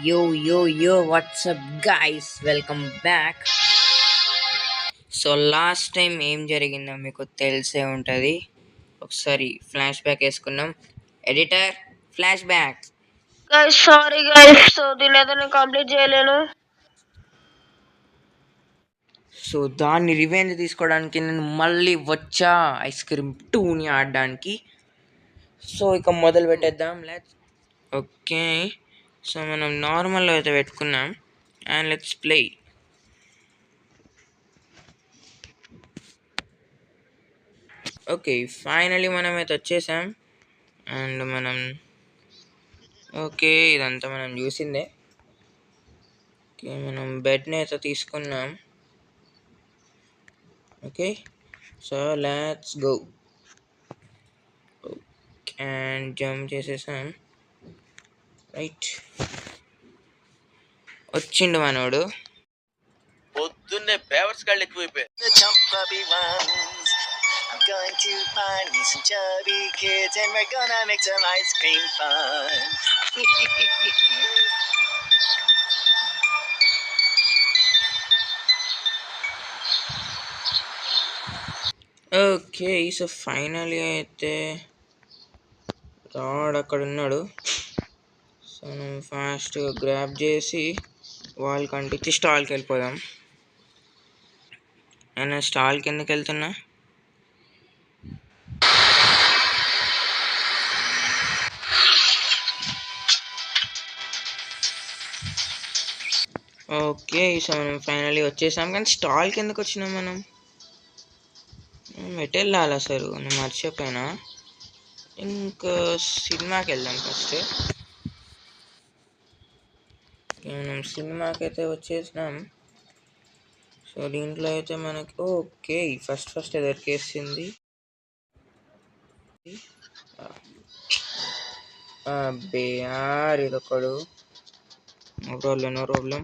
Yo, what's up, guys? Welcome back. So last time ఏం జరిగిందో మీకు తెలిసే ఉంటుంది. ఒకసారి ఫ్లాష్ బ్యాక్ వేసుకున్నాం. Editor flash back. Guys sorry guys, so దీని అయితే నేను కంప్లీట్ చేయలేను. సో దాన్ని రివెంజ్ తీసుకోవడానికి నేను మళ్ళీ వచ్చా ఐస్ క్రీమ్ 2ని ఆడడానికి. సో ఇక మొదలు పెట్టేద్దాం. ఓకే, సో మనం నార్మల్లో అయితే పెట్టుకున్నాం and let's play. Okay, finally మనం అయితే వచ్చేసాం. అండ్ మనం ఓకే, ఇదంతా మనం చూసిందే. ఓకే, మనం బెడ్ని అయితే తీసుకున్నాం. Okay, so let's go and jump చేసేసాం. రైట్, వచ్చిండు మనోడు. పొద్దున్నే పేవర్స్ గాళ్ళు ఎక్కువైపోయాయి. I'm going to find me some chubby kids and we're gonna make some ice cream fun. Okay, so finally అయితే రాడ్ అక్కడ ఉన్నాడు. సో మనం ఫాస్ట్గా గ్రాబ్ చేసి వాల్ కంటించి స్టాల్కి వెళ్ళిపోదాం. నేను స్టాల్కి ఎందుకు వెళ్తున్నా? ఓకే, సో మనం ఫైనలీ వచ్చేసాం. కానీ స్టాల్కి ఎందుకు వచ్చినాం మనం? ఎటు వెళ్ళాలి అసలు? నేను మర్చిపోయినా. ఇంకా సినిమాకి వెళ్దాం ఫస్ట్. మనం సినిమాకి అయితే వచ్చేసినాం. సో దీంట్లో అయితే మనకి ఓకే ఫస్ట్ ఎదరికేసింది. బేయార్ ఇదొకడు. No problem.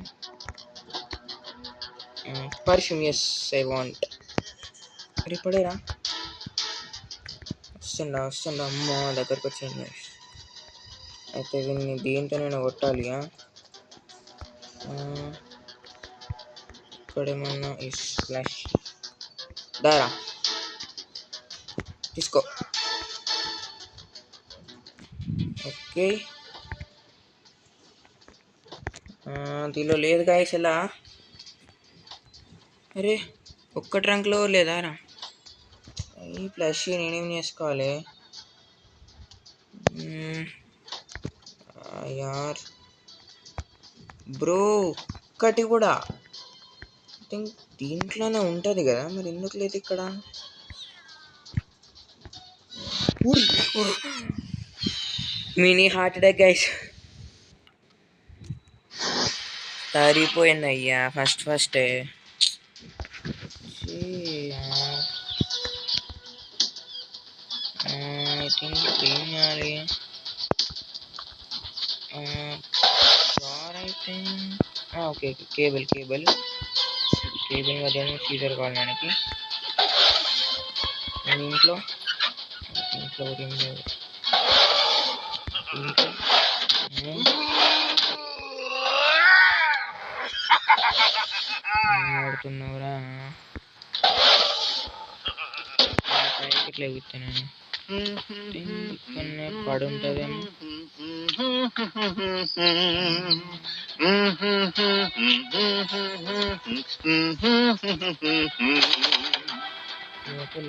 Perfume, yes I want. పడేరా, వస్తుండా అమ్మ దగ్గరకు వచ్చింది. అయితే దీన్ని దీంతో నేను కొట్టాలి. ఇక్కడేమన్నా ఈ స్ప్లాష్ దారా తీసుకో. ఓకే, దీనిలో లేదు గాయస్. ఎలా? అరే, ఒక్క ట్రంక్లో లేదారా? ఈ ప్లస్ నేనేం చేసుకోవాలి యార్ బ్రో? ఒక్కటి కూడా థింక్ దీంట్లోనే ఉంటుంది కదా, మరి ఎందుకు లేదు ఇక్కడ? మినీ హార్ట్ అటాక్ గైస్, సరిపోయింది అయ్యా ఫస్టే. ఐ థింక్ ఏం చేయాలి? ఓకే, కేబుల్ మధ్య సీజర్ కావడానికి నేను ఇంట్లో ఆడుతున్నావురా? ఇట్లా కూర్చున్నాను, ఇక్కడనే పడుంటుందేమో.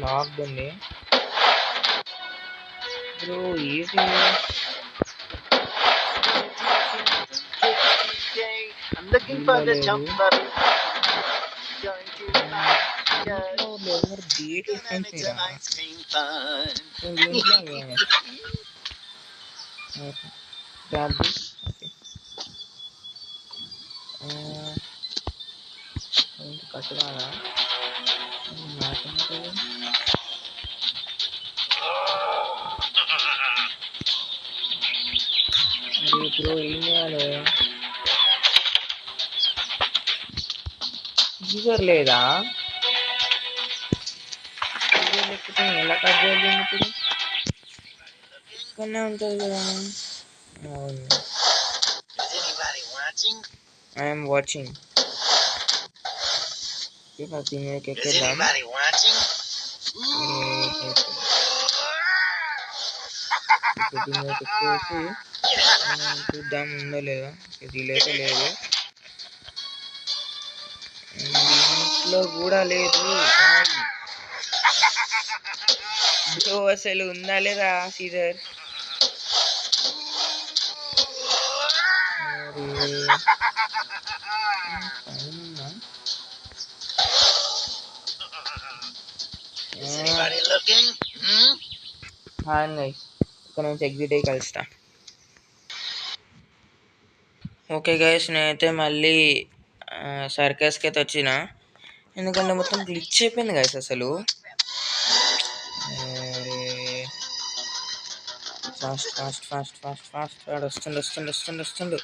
లాక్ ఉంది bro, easy. I'm looking for the jump button. Ice cream fun. Grab this. Okay. కట్టుదానా? బ్రో ఏం చేయాలి? సీజర్ లేదా? సీజర్ లేకపోతే ఎలా కట్ చేయాలి ఇప్పుడు? ఇక్కడనే ఉంటుంది కదా. అవును, ఐఎమ్ వాచింగ్. ఫస్ట్ దీని మీదకి Is ఎక్కేద్దాం. anybody watching? ఇప్పుడు దీని మీదకి ఎక్కేసి చూద్దాం ఉందో లేదా. దీనిలో లేదు, దీంట్లో కూడా లేదు. బ్రో అసలు ఉందా లేదా సీజర్? Is anybody looking? Hmm? Guys ఇక్కడ నుంచి ఎగ్జిట్ అయ్యి కలుస్తా. ఓకే గైస్, నేనైతే మళ్ళీ సర్కస్కి అయితే వచ్చిన, ఎందుకంటే మొత్తం గ్లిచ్ అయిపోయింది గైస్ అసలు. Fast fast fast fast fast వాడు వస్తుండు.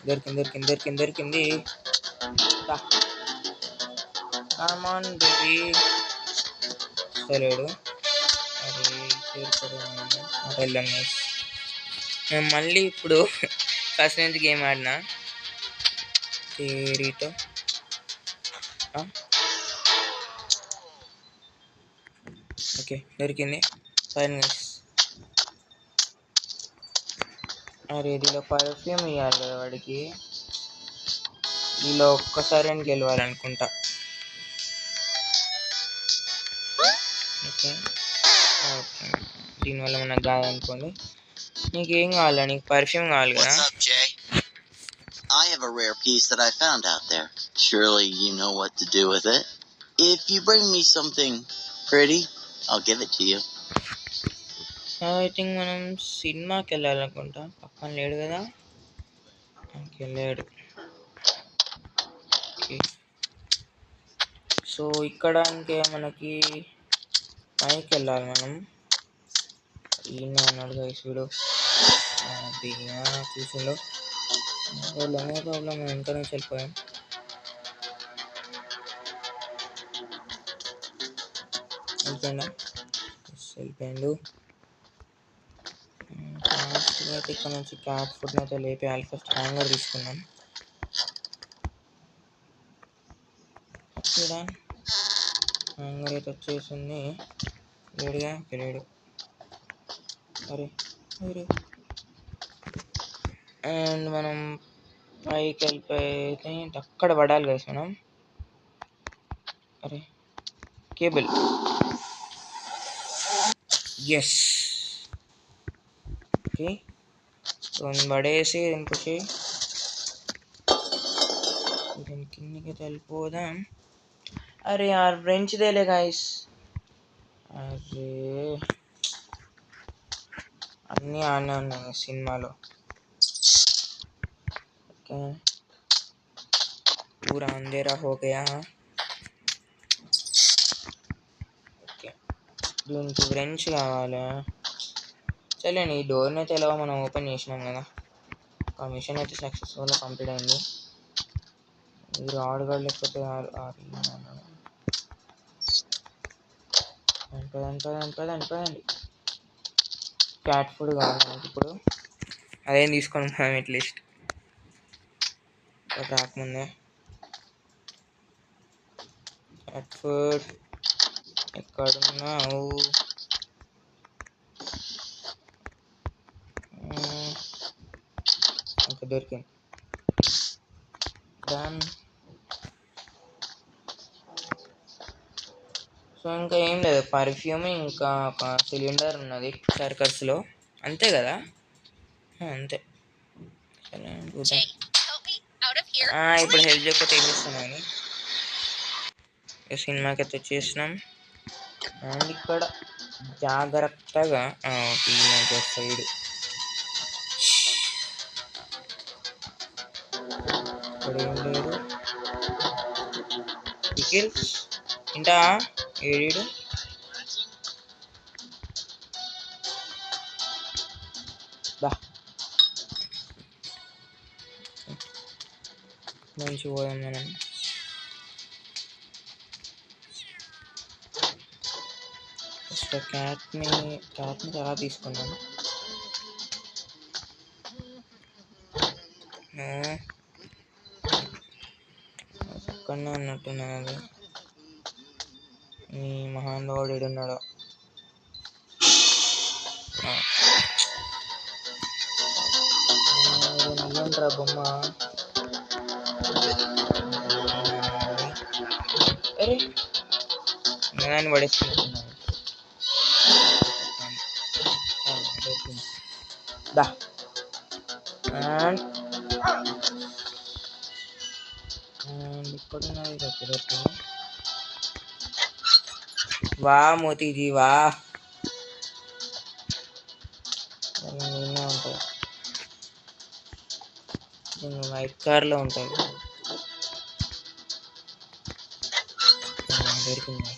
దొరికింది. Come on baby. వస్తలేడు. వెళ్ళాం గైస్. నేను మళ్ళీ ఇప్పుడు ఫస్ట్ నుంచి గేమ్ ఆడినా తేరీతో. ఓకే దొరికింది. Fine guys. అరే దీనిలో పర్ఫ్యూమ్ ఇవ్వాలి కదా వాడికి. దీనిలో ఒక్కసారి అని గెలవాలనుకుంటా. ఓకే ఓకే, దీనివల్ల మనకు కాదనుకోండి. నీకేం కావాలా? నీకు పర్ఫ్యూమ్ కావాలి కదా. What's up, Jay? I have a rare piece that I found out there. Surely you know what to do with it. If you bring me something pretty, I'll give it to you. I think మనం సినిమాకి వెళ్ళాలనుకుంటా. పక్కన లేడు కదా, వెళ్ళాడు. Okay, so ఇక్కడ ఇంకే మనకి పైకి వెళ్ళాలి మనం. ఈయన అన్నాడు గైస్ వీడు. చూసిండు. ప్రాబ్లం వెనక నుంచి వెళ్ళిపోయాం. వెళ్ళిపోయిండు. ఫాస్ట్గా అయితే ఇక్కడ నుంచి క్యాట్ ఫుడ్ని అయితే లేపేయాలి. ఫస్ట్ హ్యాంగర్ తీసుకున్నాం. హ్యాంగర్ అయితే వచ్చేసింది. లేడుగా, లేడు. అరే అండ్ మనం పైకి వెళ్ళిపోయితే అక్కడ పడాలి గైస్ మనం. అరే కేబుల్. ఎస్. ఓకే, పడేసి ఇంకొచ్చి దీని కిందికి వెళ్ళిపోదాం. అరే యార్ ఫ్రెంచ్దేలే గైస్. అరే అన్నీ ఆనే ఉన్నాయి సినిమాలో. ఓకే, పూరా అంధేరా హో గయా. ఓకే, దీనికి ఫ్రెంచ్ కావాలి. సరేండి, ఈ డోర్ని అయితే ఎలా మనం ఓపెన్ చేసినాం కదా. ఆ మిషన్ అయితే సక్సెస్ఫుల్గా కంప్లీట్ అయింది. ఈ రాడ్గాడు లేకపోతే పదండి. క్యాట్ ఫుడ్ కావాలి మనకి ఇప్పుడు. అదేం తీసుకోండి మనం అట్లీస్ట్ రాకముందే. క్యాట్ ఫుడ్ ఎక్కడున్నావు? ఇంకా దొరికింది. డన్. సో ఇంకా ఏం లేదు, పర్ఫ్యూమ్ ఇంకా ఒక సిలిండర్ ఉన్నది సర్కస్లో, అంతే కదా. అంతే. ఇప్పుడు హెల్ప్ చేయకపోతే ఏం చేస్తున్నాం అని సినిమాకి అయితే వచ్చేసినాం. అండ్ ఇక్కడ జాగ్రత్తగా సైడ్ ఇక్కడ ఏం లేదు. పికిల్స్ తింటా. ఏడు దా మంచి పోదాం మనం. ఫస్ట్ క్యాట్ని చాలా తీసుకున్నాను. ఒక్కడనే ఉన్నట్టున్నది. ఈ మహానుభావుడు ఏడున్నాడో. ఏంట్రా బొమ్మ? అరే నేను పడేసుకుంటున్నాను. దా అండ్ ఇక్కడున్నది దగ్గర. వా మోతీజీ వా. నేనే ఉంటుంది, వైట్ కార్లో ఉంటుంది. దొరికింది.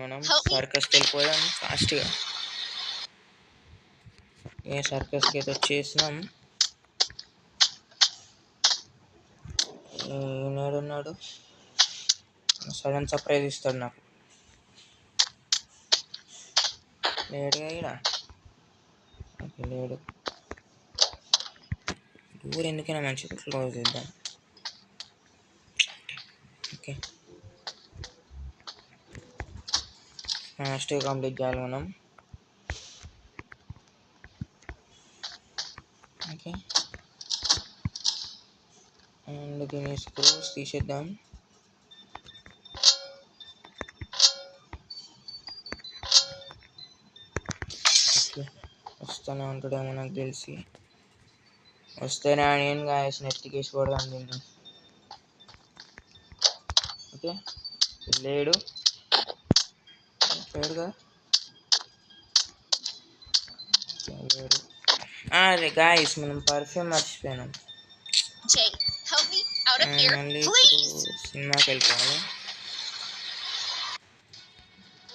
మనం సర్కస్కి వెళ్ళిపోదాం ఫాస్ట్గా. ఏ సర్కస్కి అయితే వచ్చేసినాం. ఈనాడున్నాడు, సడన్ సర్ప్రైజ్ ఇస్తాడు నాకు. లేడుగా ఈడ, లేడు. డోర్ ఎందుకైనా మంచిగా క్లోజ్ చేద్దాం. ఓకే, ఫాస్ట్గా కంప్లీట్ చేయాలి మనం. ఓకే, అండ్ దీని స్క్రూస్ తీసేద్దాం. ఓకే, వస్తూనే ఉంటాడేమో నాకు తెలిసి. వస్తేనే నేను గాయస్ నెత్తికేసి కొడదాం దీన్ని. ఓకే, లేడుగా. అరే గాయస్ మనం పర్ఫ్యూమ్ మర్చిపోయినాం. మళ్ళీ సినిమాకి వెళ్ళిపోవాలి.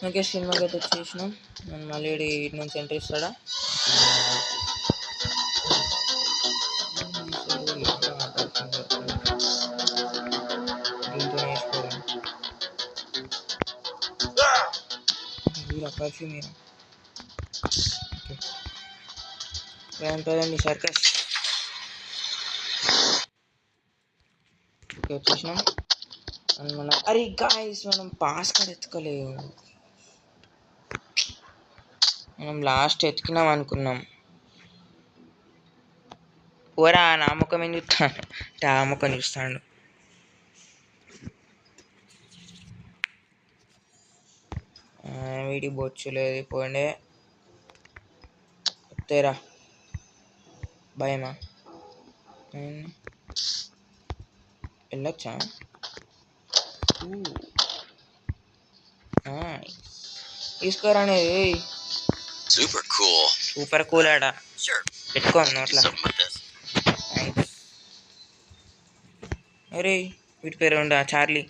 ఓకే, సినిమాకి అయితే వచ్చేసినాం. నేను మళ్ళీ ఇటు నుంచి ఎంట్రీ ఇస్తాడా? దీంతో వేసుకోవడం పర్ఫ్యూమ్. ఉంటుందండి సర్కస్. ఓకే, వచ్చేసినాం. మనం అరే గాయస్ మనం పాస్ కార్డ్ ఎత్తుకోలేదు. మనం లాస్ట్ ఎత్తుకున్నాం అనుకున్నాం. ఓరా నా ముఖం ఏం చూస్తాను, ఆ ముఖం చూస్తాడు. వీడి బొచ్చు లేదు పోండే. తేరా భయమా? వెళ్ళొచ్చా? తీసుకోరా అనేది. సూపర్ కూల్ ఆడ పెట్టుకోండి అట్లా. అరే వీటి పేరు ఉండా చార్లీ.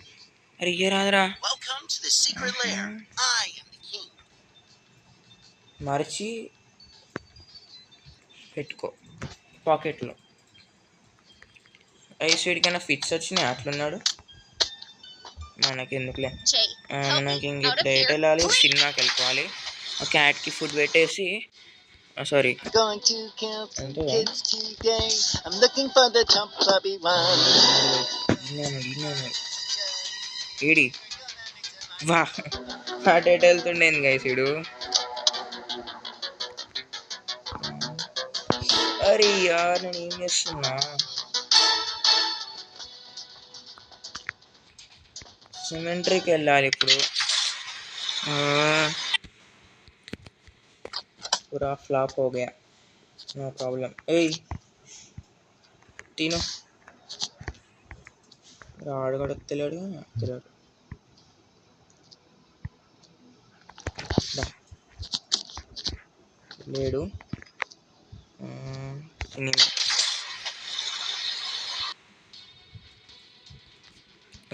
అరే ఇయ్య రాదురా. మర్చి పెట్టుకో పాకెట్లో. ఐస్ వీడికైనా ఫిట్స్ వచ్చినాయి అట్లున్నాడు. మనకి ఎందుకులే, మనకి ఇంక ఇప్పుడు ఎటు వెళ్ళాలి? సినిమాకి వెళ్ళిపోవాలి. క్యాట్కి ఫుడ్ పెట్టేసి సారీ ఏడి వా అటు ఎటు వెళ్తుండేది గైస్ వీడు. అరే యార్ నేను ఏం చేస్తున్నా? సిమెంట్రీకి వెళ్ళాలి ఇప్పుడు. पूरा फ्लॉप हो गया. No problem. तीनों రాడు కూడా తెలియడు తెలియడు. లేడు.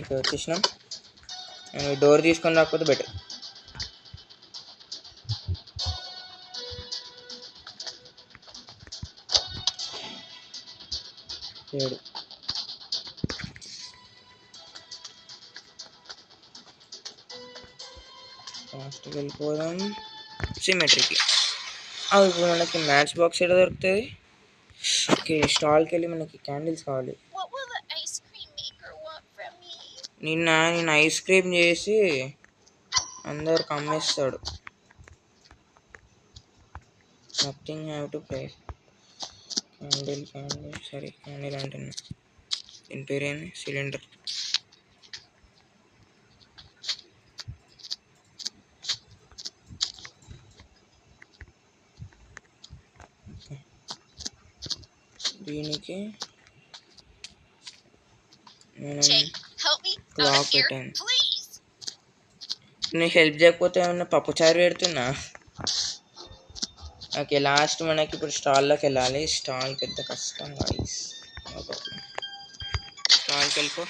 ఇక్కడ వచ్చేసినాం. డోర్ తీసుకొని రాకపోతే బెటర్. లేడు. ఫాస్ట్గా వెళ్ళిపోదాం సిమెట్రీకి. ఇప్పుడు మనకి మ్యాచ్ బాక్స్ ఎక్కడ దొరుకుతుంది? ఓకే స్టాల్కి వెళ్ళి మనకి క్యాండిల్స్ కావాలి. What will the ice cream maker want from me? నేను ఐస్ క్రీమ్ చేసి అందరికి అమ్మేస్తాడు. Nothing have to play. Candle సరే క్యాండిల్ అంటున్నా. దీని పేరేంది? సిలిండర్. దీనికి నేను Jake, help me out clock of here, పెట్టాను. please. నేను హెల్ప్ చేయకపోతే ఏమన్నా పప్పుచారు పెడుతున్నా. ఓకే లాస్ట్ మనకి ఇప్పుడు స్టాల్లోకి వెళ్ళాలి. స్టాల్ పెద్ద కష్టం గాయ్స్. స్టాల్కి వెళ్ళిపో.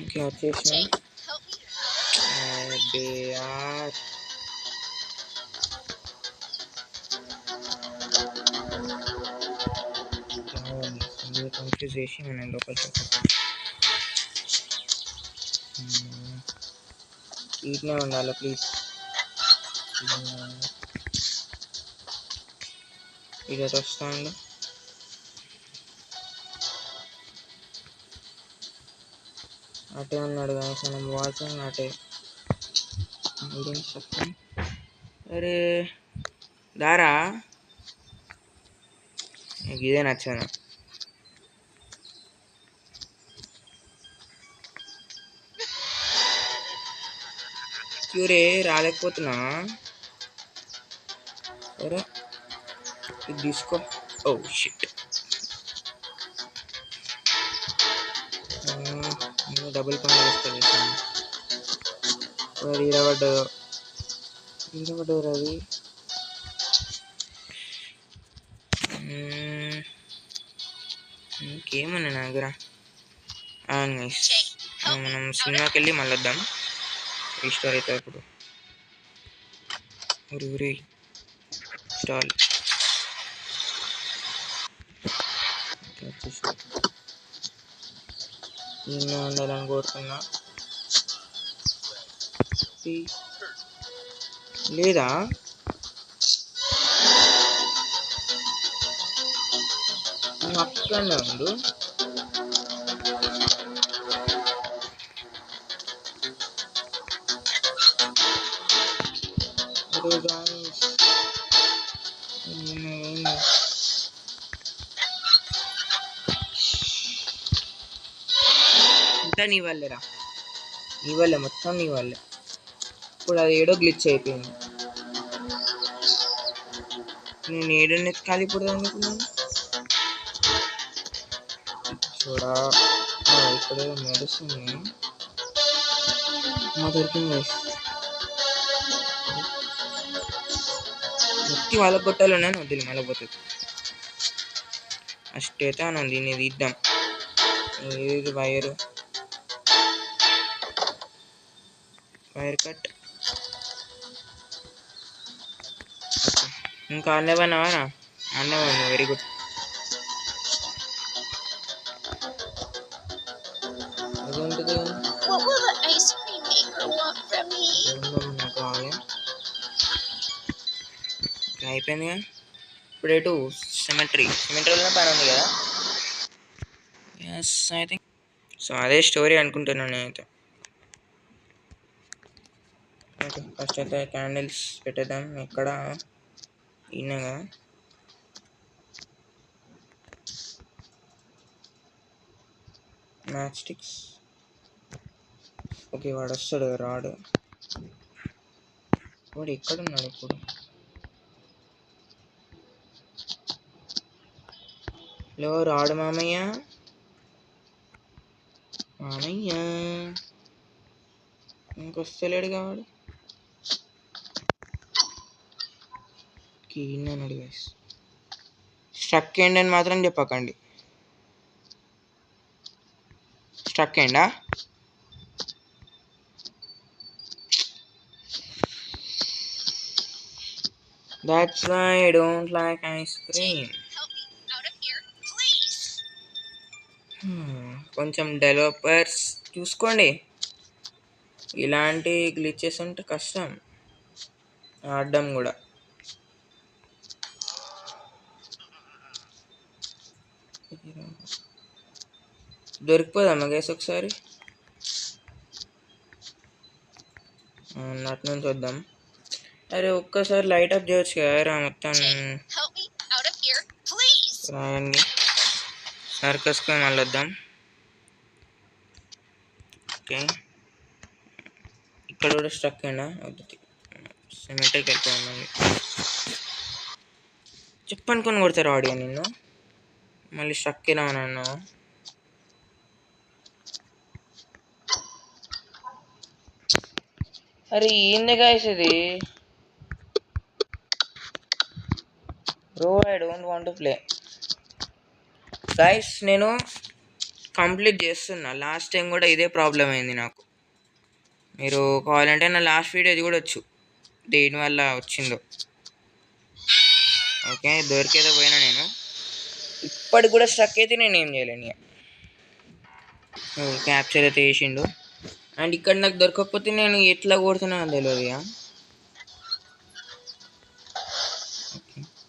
ఓకే వచ్చేసిన. Jake, help me. కన్ఫ్యూజ్ చేసి మనం లోపలికి ఇట్నే ఉండాలి ప్లీజ్. ఇది వస్తాను. అటే ఉన్నాడు కానీ మనం వాచింగ్ అటే. అరే దారా ఇదే నచ్చాను. క్యూరే రాలేకపోతున్నా. అరే ఇది తీసుకో. Oh shit. డబుల్ పని చేస్తుంది. ఈరవడ్డు రవి. ఇంకేమన్నా నా దగ్గర మనం సినిమాకి వెళ్ళి మళ్ళీ వద్దాం. రీస్టోర్ అవుతుంది ఇప్పుడు. ఊరి స్టాల్ నేను ఉండాలని కోరుతున్నా. లేదా నువ్వు అక్కడనే ఉండు. అంతా నీ వాళ్ళేరా. నీ వాళ్ళే మొత్తం నీ వాళ్ళే. ఇప్పుడు అది ఏడో గ్లిచ్ అయిపోయింది. నేను ఏడో ఎత్తుకాలి ఇప్పుడు అనుకున్నాను. చూడా ఇక్కడ మెడిసిన్ దొరికింది. ముక్తి వాళ్ళ కొట్టాలు ఉన్నాను. వద్దు మళ్ళీ పోతుంది. ఫస్ట్ అయితే మనం దీన్ని తీద్దాం. ఇది వైర్ కట్. ఇంకా అన్నవన్నావారా? అన్నవాను. Very good. అదేంటిది? What will the ice cream maker want from me? కావాలి. అయిపోయిందిగా. ఇప్పుడు ఎటు సిమెంటరీలో పని ఉంది కదా. ఎస్ ఐ థింక్ సో అదే స్టోరీ అనుకుంటున్నాను నేనైతే. ఓకే ఫస్ట్ అయితే క్యాండిల్స్ పెట్టేద్దాం. ఎక్కడ ఈయనగా మ్యాచ్ స్టిక్స్. ఓకే వాడు వస్తాడు రాడు. వాడు ఎక్కడున్నాడు ఇప్పుడు? హలో రాడు మామయ్య. ఇంకొస్తలేడు కావాడు. ఈయనన్నాడు గైస్. స్ట్రక్ అయ్యండి అని మాత్రం చెప్పకండి. Struck అయ్యండా? That's why I don't like ice cream. Help me out of here, please. కొంచెం డెవలపర్స్ చూసుకోండి. ఇలాంటి గ్లిచెస్ ఉంటే కష్టం ఆడడం కూడా. దొరికిపోదామా గైస్ ఒకసారి? అటు నుంచి వద్దాం. అరే ఒక్కసారి లైట్ అప్ చేయొచ్చు కదా మొత్తం. రావండి సర్కస్కి మళ్ళీ వద్దాం. ఓకే ఇక్కడ కూడా స్ట్రక్ అయినా వద్దు, సిమెంట్కి వెళ్ళిపోయాం మళ్ళీ. చెప్పనుకొని కొడతారు ఆడియో నిన్ను, మళ్ళీ స్ట్రక్ అయినా అని అన్నావు. అరే ఏంది గాయస్ ఇది? Bro I don't want to play guys. నేను కంప్లీట్ చేస్తున్నా. లాస్ట్ టైం కూడా ఇదే ప్రాబ్లం అయింది నాకు. మీరు కావాలంటే నా లాస్ట్ వీడియో ఇది కూడా వచ్చు దేనివల్ల వచ్చిందో. ఓకే దొరికేదో పోయినా నేను. ఇప్పటికి కూడా స్ట్రక్ అయితే నేను ఏం చేయలేను. క్యాప్చర్ అయితే వేసిండు. అండ్ ఇక్కడ నాకు దొరకకపోతే నేను ఎట్లా కొడుతున్నాను తెలియదు.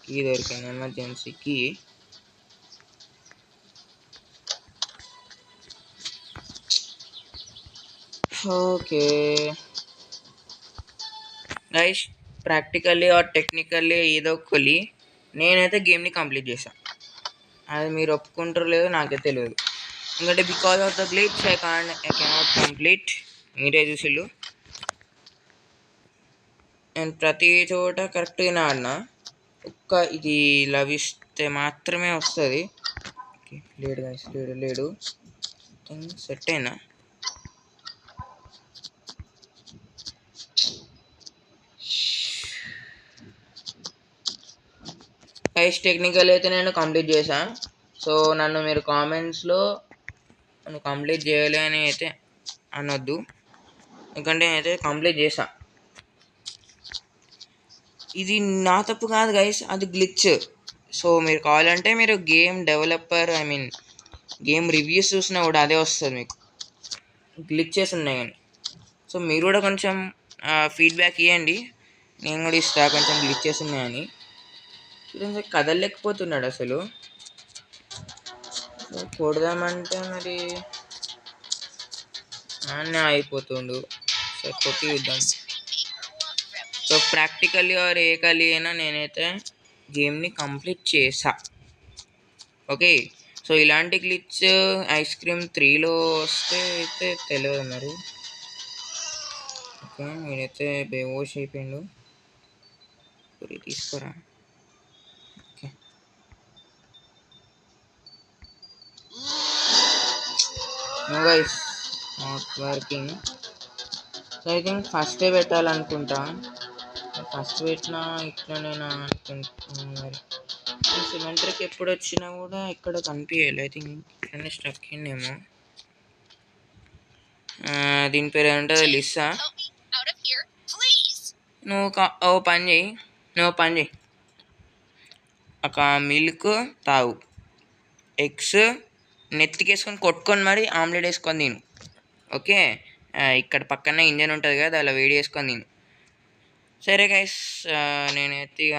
కీ దొరికింది, emergency key. Okay guys, practically or technically ఏదో ఒకటి నేనైతే గేమ్ని కంప్లీట్ చేశాను. అది మీరు ఒప్పుకుంటారో లేదో నాకే తెలియదు. ఎందుకంటే because of the glitch I cannot complete. మీరే చూసిళ్ళు నేను ప్రతి చోట కరెక్ట్గానే ఆడినా. ఒక్క ఇది లభిస్తే మాత్రమే వస్తుంది. లేడు గైస్, లేడు సెట్ అయినా. గైస్ టెక్నికల్ అయితే నేను కంప్లీట్ చేశాను. సో నన్ను మీరు కామెంట్స్లో నువ్వు కంప్లీట్ చేయాలి అని అయితే అనొద్దు, ఎందుకంటే నేనైతే కంప్లీట్ చేశా. ఇది నా తప్పు కాదు గైస్, అది గ్లిచ్. సో మీరు కావాలంటే మీరు గేమ్ డెవలపర్ గేమ్ రివ్యూస్ చూసినా కూడా అదే వస్తుంది మీకు, గ్లిచెస్ ఉన్నాయి కానీ. సో మీరు కూడా కొంచెం ఫీడ్బ్యాక్ ఇవ్వండి, నేను కూడా ఇస్తా కొంచెం గ్లిచెస్ ఉన్నాయని. చూడండి కదలలేకపోతున్నాడు అసలు. కొడదామంటే మరి అన్నీ అయిపోతుండు. సో కొట్టి చూద్దాం. సో ప్రాక్టికల్లీ ఆర్ ఏ కలి అయినా నేనైతే గేమ్ని కంప్లీట్ చేసా. ఓకే సో ఇలాంటి గ్లిచ్ ఐస్ క్రీమ్ 3లో వస్తే అయితే తెలియదు మరి. ఓకే నేనైతే బేవోష్ అయిపోయిండు. తీసుకోరా. Okay no guys, not working. So I think ఫస్టే పెట్టాలనుకుంటా. ఫస్ట్ పెట్టినా ఇట్లనేనా అనుకుంటున్నాను మరి. సిమెంట్రీకి ఎప్పుడు వచ్చినా కూడా ఇక్కడ కనిపించాలి. ఐ థింక్ ఇట్లనే స్ట్రక్ అయిందేమో. దీని పేరు ఏమంటుంది లిస్సా. నువ్వు పని చేయి, ఒక మిల్క్ తాగు, ఎగ్స్ నెత్తికేసుకొని కొట్టుకొని మరి ఆమ్లెట్ వేసుకొని తిను. ఓకే ఇక్కడ పక్కన ఇంజన్ ఉంటుంది కదా, అలా వేడి వేసుకొని తిను. సరే గైస్, నేనైతే ఇక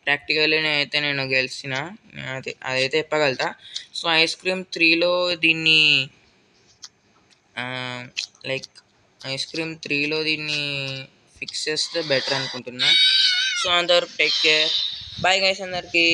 ప్రాక్టికల్లీ అయితే నేను గెలిచిన, అదైతే చెప్పగలుగుతా. సో ఐస్ క్రీమ్ 3లో దీన్ని ఫిక్స్ చేస్తే బెటర్ అనుకుంటున్నా. సో అందరు టేక్ కేర్, బాయ్ గైస్ అందరికి.